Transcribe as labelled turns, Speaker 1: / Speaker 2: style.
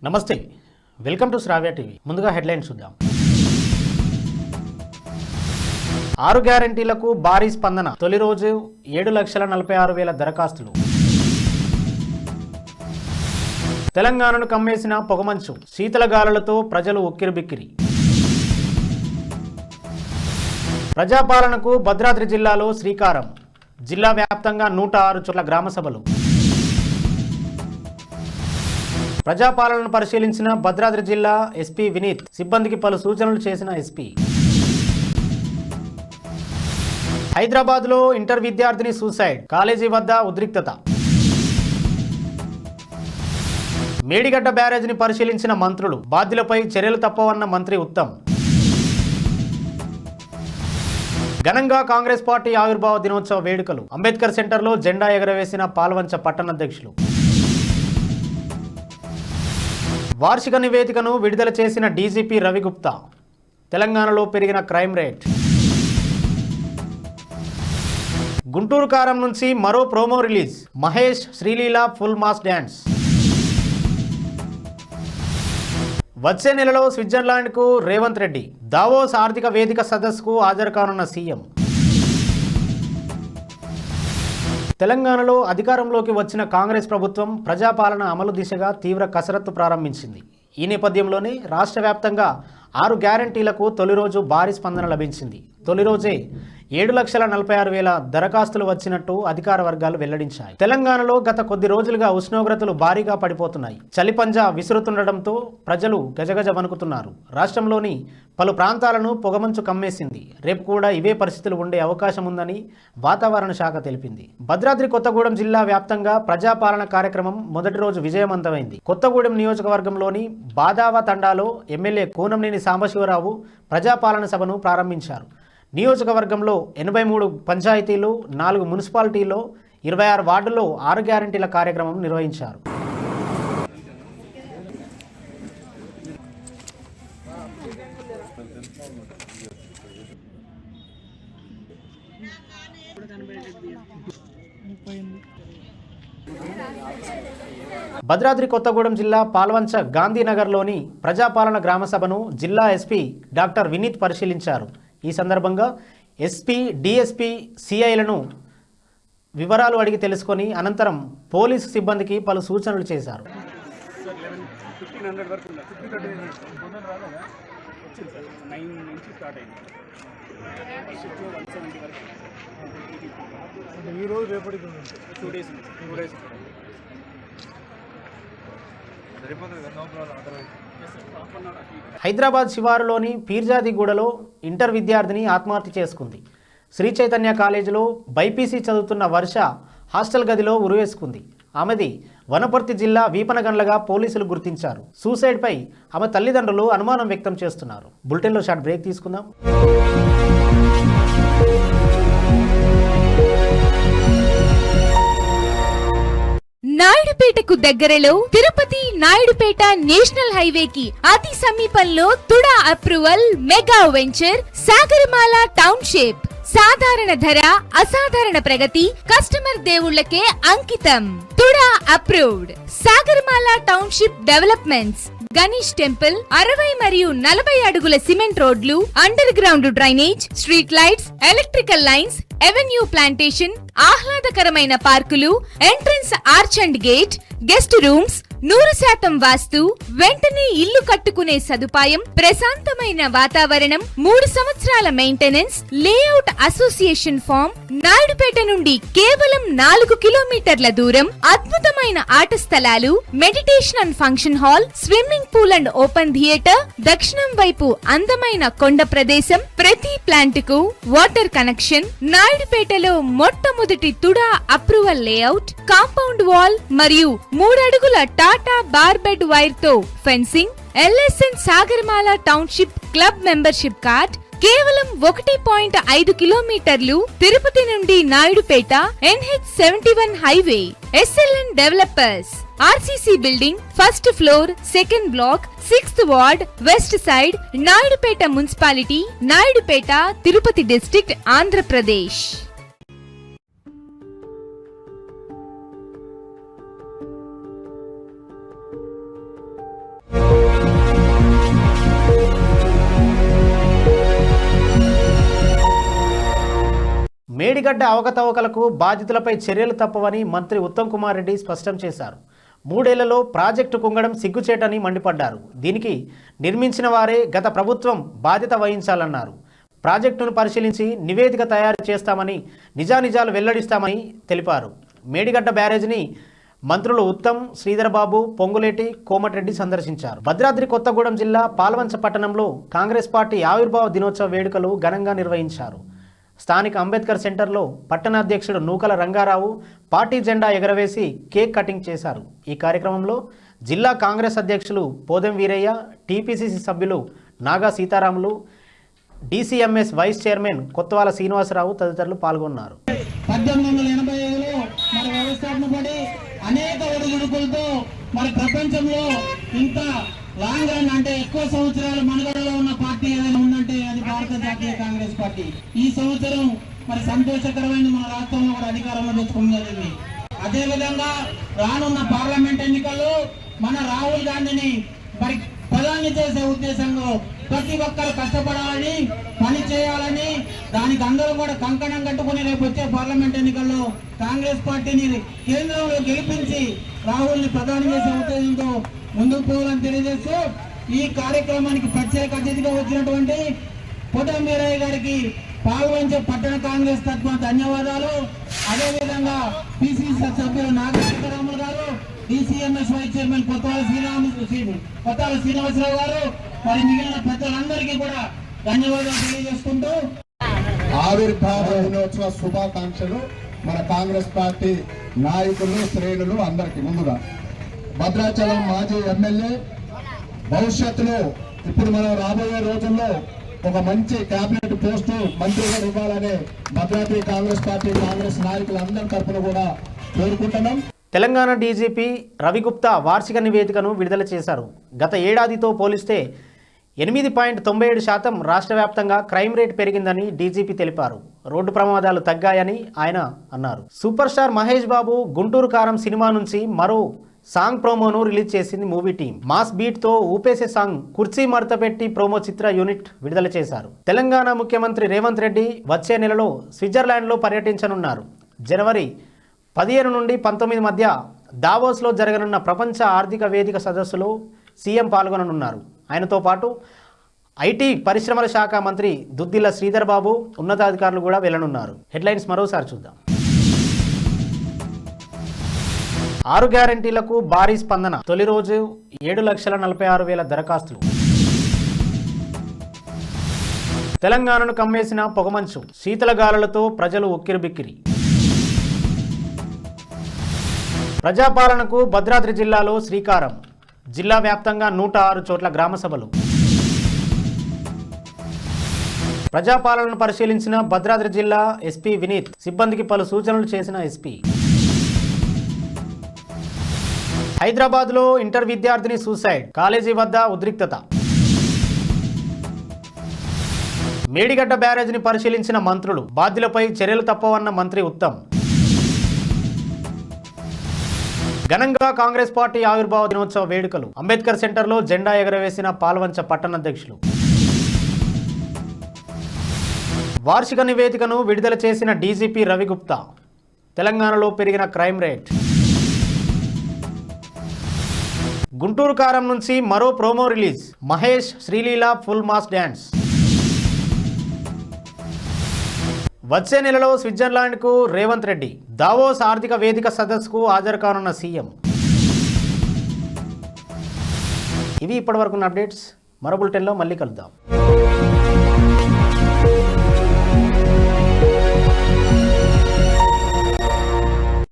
Speaker 1: నమస్తే, welcome to Sravya TV. ముందుగా headlines చూద్దాం. 6 గ్యారంటీలకు భారీ స్పందన. తొలి రోజు 7,46,000 దరఖాస్తులు. తెలంగాణను కమ్మేసిన పొగమంచు, శీతల గాలులతో ప్రజలు ఉక్కిరిబిక్కిరి. ప్రజాపాలనకు భద్రాద్రి జిల్లాలో శ్రీకారం. జిల్లా వ్యాప్తంగా 106 చోట్ల గ్రామ సభలు. ప్రజాపాలనను పరిశీలించిన భద్రాద్రి జిల్లా ఎస్పీ వినీత్. సిబ్బందికి పలు సూచనలు చేసిన ఎస్పీ. హైదరాబాద్లో ఇంటర్ విద్యార్థిని సూసైడ్, కాలేజీ వద్ద ఉద్రిక్తత. మేడిగడ్డ బ్యారేజీని పరిశీలించిన మంత్రులు. బాధ్యులపై చర్యలు తప్పవన్న మంత్రి ఉత్తమ్. ఘనంగా కాంగ్రెస్ పార్టీ ఆవిర్భావ దినోత్సవ వేడుకలు. అంబేద్కర్ సెంటర్లో జెండా ఎగరవేసిన పాల్వంచ పట్టణాధ్యక్షులు. వార్షిక నివేదికను విడుదల చేసిన డీజీపీ రవిగుప్తా. తెలంగాణలో పెరిగిన క్రైమ్ రేట్. గుంటూరు కారం నుంచి మరో promo release. Mahesh Sreeleela full mass dance. వచ్చే నెలలో స్విట్జర్లాండ్కు రేవంత్ రెడ్డి. దావోస్ ఆర్థిక వేదిక సదస్సుకు హాజరు కానున్న సీఎం. తెలంగాణలో అధికారంలోకి వచ్చిన కాంగ్రెస్ ప్రభుత్వం ప్రజాపాలన అమలు దిశగా తీవ్ర కసరత్తు ప్రారంభించింది. ఈ నేపథ్యంలోనే రాష్ట్ర వ్యాప్తంగా 6 గ్యారంటీలకు తొలి రోజు భారీ స్పందన లభించింది. తొలి రోజే 7,46,000 దరఖాస్తులు వచ్చినట్టు అధికార వర్గాలు వెల్లడించాయి. తెలంగాణలో గత కొద్ది రోజులుగా ఉష్ణోగ్రతలు భారీగా పడిపోతున్నాయి. చలిపంజా విసురుతుండటంతో ప్రజలు గజగజ వణుకుతున్నారు. రాష్ట్రంలోని పలు ప్రాంతాలను పొగమంచు కమ్మేసింది. రేపు కూడా ఇవే పరిస్థితులు ఉండే అవకాశం ఉందని వాతావరణ శాఖ తెలిపింది. భద్రాద్రి కొత్తగూడెం జిల్లా వ్యాప్తంగా ప్రజాపాలన కార్యక్రమం మొదటి రోజు విజయవంతమైంది. కొత్తగూడెం నియోజకవర్గంలోని బాదావ తండాలో ఎమ్మెల్యే కూనంనేని సాంబశివరావు ప్రజాపాలన సభను ప్రారంభించారు. నియోజకవర్గంలో 83 పంచాయతీలు, 4 మున్సిపాలిటీల్లో 26 వార్డుల్లో 6 గ్యారంటీల కార్యక్రమం నిర్వహించారు. భద్రాద్రి కొత్తగూడెం జిల్లా పాల్వంచ గాంధీనగర్లోని ప్రజాపాలన గ్రామ సభను జిల్లా ఎస్పీ డాక్టర్ వినీత్ పరిశీలించారు. ఈ సందర్భంగా ఎస్పీ, డిఎస్పీ, సిఐలను వివరాలు అడిగి తెలుసుకొని అనంతరం పోలీసు సిబ్బందికి పలు సూచనలు చేశారు. హైదరాబాద్ శివారులోని పీర్జాదిగూడలో ఇంటర్ విద్యార్థిని ఆత్మహత్య చేసుకుంది. శ్రీ చైతన్య కాలేజీలో బైపీసీ చదువుతున్న వర్ష హాస్టల్ గదిలో ఉరివేసుకుంది. ఆమెది వనపర్తి జిల్లా వీపనగండ్లగా పోలీసులు గుర్తించారు. సూసైడ్పై ఆమె తల్లిదండ్రులు అనుమానం వ్యక్తం చేస్తున్నారు. బులెటిన్లో షార్ట్ బ్రేక్ తీసుకుందాం.
Speaker 2: నాయుడుపేటకు దగ్గరలో తిరుపతి నాయుడుపేట నేషనల్ హైవేకి అతి సమీపంలో TUDA approval mega venture Sagaramala township. సాధారణ ధర, అసాధారణ ప్రగతి, కస్టమర్ దేవుళ్లకే అంకితం. TUDA approved. Sagaramala township developments. Ganesh temple, 60 మరియు 40 అడుగుల సిమెంట్ రోడ్లు, underground drainage, street lights, electrical lines, avenue plantation, ఆహ్లాదకరమైన పార్కులు, entrance arch and gate, guest rooms, 100% vastu, వెంటనే ఇల్లు కట్టుకునే సదుపాయం, ప్రశాంతమైన వాతావరణం, 3 సంవత్సరాల maintenance, layout association form. Naidupeta నుండి కేవలం 4 కిలోమీటర్ల దూరం. అద్భుతమైన ఆట స్థలాలు, meditation and function hall, swimming pool and open theatre, దక్షిణం వైపు అందమైన కొండ ప్రదేశం, ప్రతి ప్లాంట్ కు వాటర్ కనెక్షన్. నాయుడుపేటలో మొట్టమొదటి TUDA approval layout, compound wall మరియు 3 అడుగుల టాటా బార్బెడ్ వైర్ తో fencing. LSN Sagarmala township club membership card. కేవలం 1.5 కిలోమీటర్లు తిరుపతి నుండి Naidupeta, NH71 highway. SLN developers. RCC building, first floor, second black, 6th ward, west side, Naidupeta municipality, Naidupeta, Tirupati district, Andhra Pradesh.
Speaker 1: Medigadda అవకతవకలకు బాధితులపై చర్యలు తప్పవని మంత్రి ఉత్తమ్ కుమార్ రెడ్డి స్పష్టం చేశారు. 3 ఏళ్లలో ప్రాజెక్టు కుంగడం సిగ్గుచేటని మండిపడ్డారు. దీనికి నిర్మించిన వారే గత ప్రభుత్వం బాధ్యత వహించాలన్నారు. ప్రాజెక్టును పరిశీలించి నివేదిక తయారు చేస్తామని, నిజానిజాలు వెల్లడిస్తామని తెలిపారు. మేడిగడ్డ బ్యారేజ్ని మంత్రులు ఉత్తమ్, శ్రీధర్ బాబు, పొంగులేటి, కోమటిరెడ్డి సందర్శించారు. భద్రాద్రి కొత్తగూడెం జిల్లా పాల్వంచ పట్టణంలో కాంగ్రెస్ పార్టీ ఆవిర్భావ దినోత్సవ వేడుకలు ఘనంగా నిర్వహించారు. స్థానిక అంబేద్కర్ సెంటర్లో పట్టణ అధ్యక్షుడు నూకల రంగారావు పార్టీ జెండా ఎగరవేసి కేక్ కటింగ్ చేశారు. ఈ కార్యక్రమంలో జిల్లా కాంగ్రెస్ అధ్యక్షులు పోదెం వీరయ్య, టీపీసీసీ సభ్యులు నాగా సీతారాములు, DCMS vice chairman Kothavala Srinivasarao తదితరులు పాల్గొన్నారు.
Speaker 3: 1885లో మన వ్యవస్థాపన పడి అనేక ఒడిదుడుకులతో మన ప్రపంచంలో ఇంత లాంగ్ రన్ అంటే ఎక్కువ సంవత్సరాలు మనుగడలో ఉన్న పార్టీ ఏదైనా ఉందంటే అది భారత జాతీయ కాంగ్రెస్ పార్టీ. ఈ సంవత్సరం మరి సంతోషకరమైన మన రాష్ట్రంలో కూడా అధికారంలో తెచ్చుకున్నది. అదేవిధంగా రానున్న పార్లమెంట్ ఎన్నికల్లో మన రాహుల్ గాంధీని మరి ప్రధాని చేసే ఉద్దేశంలో ప్రతి ఒక్కరు కష్టపడాలని, పని చేయాలని, దానికి అందరూ కూడా కంకణం కట్టుకుని రేపు వచ్చే పార్లమెంట్ ఎన్నికల్లో కాంగ్రెస్ పార్టీని కేంద్రంలో గెలిపించి రాహుల్ని ప్రధాని చేసే ఉద్దేశంతో ముందుకు పోవాలని తెలియజేస్తూ ఈ కార్యక్రమానికి ప్రత్యేక అతిథిగా వచ్చినటువంటి పోదెం వీరయ్య గారికి పాల్వంచే పట్టణ కాంగ్రెస్ తరఫున ధన్యవాదాలు. అదేవిధంగా పిసిసి సభ్యులు Naga Sitaramulu garu, DCMS vice chairman Kothavala Srinivasarao garu, మరి మిగిలిన పెద్దలందరికీ కూడా ధన్యవాదాలు తెలియజేసుకుంటూ
Speaker 4: ఆవిర్భావ దినోత్సవ శుభాకాంక్షలు మన కాంగ్రెస్ పార్టీ నాయకులు, శ్రేణులు అందరికీ. ముందుగా భద్రాచలం మాజీ ఎమ్మెల్యే, భవిష్యత్తులో ఇప్పుడు మనం రాబోయే రోజుల్లో ఒక మంచి కేబినెట్ పోస్టు మంత్రిగా ఇవ్వాలనే భద్రాద్రి కాంగ్రెస్ పార్టీ కాంగ్రెస్ నాయకులందరి తరఫున కూడా కోరుకుంటున్నాం.
Speaker 1: తెలంగాణ డీజీపీ రవిగుప్తా వార్షిక నివేదికను విడుదల చేశారు. గత ఏడాదితో పోలిస్తే 8.97% రాష్ట్ర వ్యాప్తంగా క్రైమ్ రేట్ పెరిగిందని డీజీపీ తెలిపారు. రోడ్డు ప్రమాదాలు తగ్గాయని ఆయన అన్నారు. సూపర్ స్టార్ మహేష్ బాబు గుంటూరు కారం సినిమా నుంచి మరో సాంగ్ ప్రోమోను రిలీజ్ చేసింది మూవీ టీం. మాస్ బీట్తో ఊపేసే సాంగ్ కుర్చీ మడతపెట్టి ప్రోమో చిత్ర యూనిట్ విడుదల చేశారు. తెలంగాణ ముఖ్యమంత్రి రేవంత్ రెడ్డి వచ్చే నెలలో స్విట్జర్లాండ్లో పర్యటించనున్నారు. జనవరి 15 నుండి 19 మధ్య దావోస్లో జరగనున్న ప్రపంచ ఆర్థిక వేదిక సదస్సులో సీఎం పాల్గొననున్నారు. ఆయనతో పాటు ఐటీ పరిశ్రమల శాఖ మంత్రి దుద్దిల్ల శ్రీధర్ బాబు, ఉన్నతాధికారులు కూడా వెళ్లనున్నారు. హెడ్లైన్స్ మరోసారి చూద్దాం. 6 గ్యారంటీలకు భారీ స్పందన. తొలి రోజు 7,46,000 దరఖాస్తులు. తెలంగాణను కమ్మేసిన పొగమంచు, శీతలగాలులతో ప్రజలు ఉక్కిరిబిక్కిరి. ప్రజాపాలనకు భద్రాద్రి జిల్లాలో శ్రీకారం. జిల్లా వ్యాప్తంగా 106 చోట్ల గ్రామ సభలు. ప్రజాపాలనను పరిశీలించిన భద్రాద్రి జిల్లా ఎస్పీ వినీత్, సిబ్బందికి పలు సూచనలు చేసిన ఎస్పీ. హైదరాబాద్లో ఇంటర్ విద్యార్థిని సూసైడ్, కాలేజీ వద్ద ఉద్రిక్తత. మేడిగడ్డ బ్యారేజ్ని పరిశీలించిన మంత్రులు, బాధ్యులపై చర్యలు తప్పవన్న మంత్రి ఉత్తమ్. ఘనంగా కాంగ్రెస్ పార్టీ ఆవిర్భావ దినోత్సవ వేడుకలు. అంబేద్కర్ సెంటర్లో జెండా ఎగరవేసిన పాల్వంచ పట్టణాధ్యక్షులు. వార్షిక నివేదికను విడుదల చేసిన డీజీపీ రవిగుప్తా. తెలంగాణలో పెరిగిన క్రైమ్ రేట్. గుంటూరు కారం నుంచి మరో promo release. Mahesh, Sreeleela full mass dance. వచ్చే నెలలో స్విట్జర్లాండ్కు రేవంత్ రెడ్డి. దావోస్ ఆర్థిక వేదిక సదస్సుకు హాజరు కానున్న సీఎం. ఇవి ఇప్పటివరకున్న అప్డేట్స్. మరో బులెటిన్లో మళ్ళీ కలుద్దాం.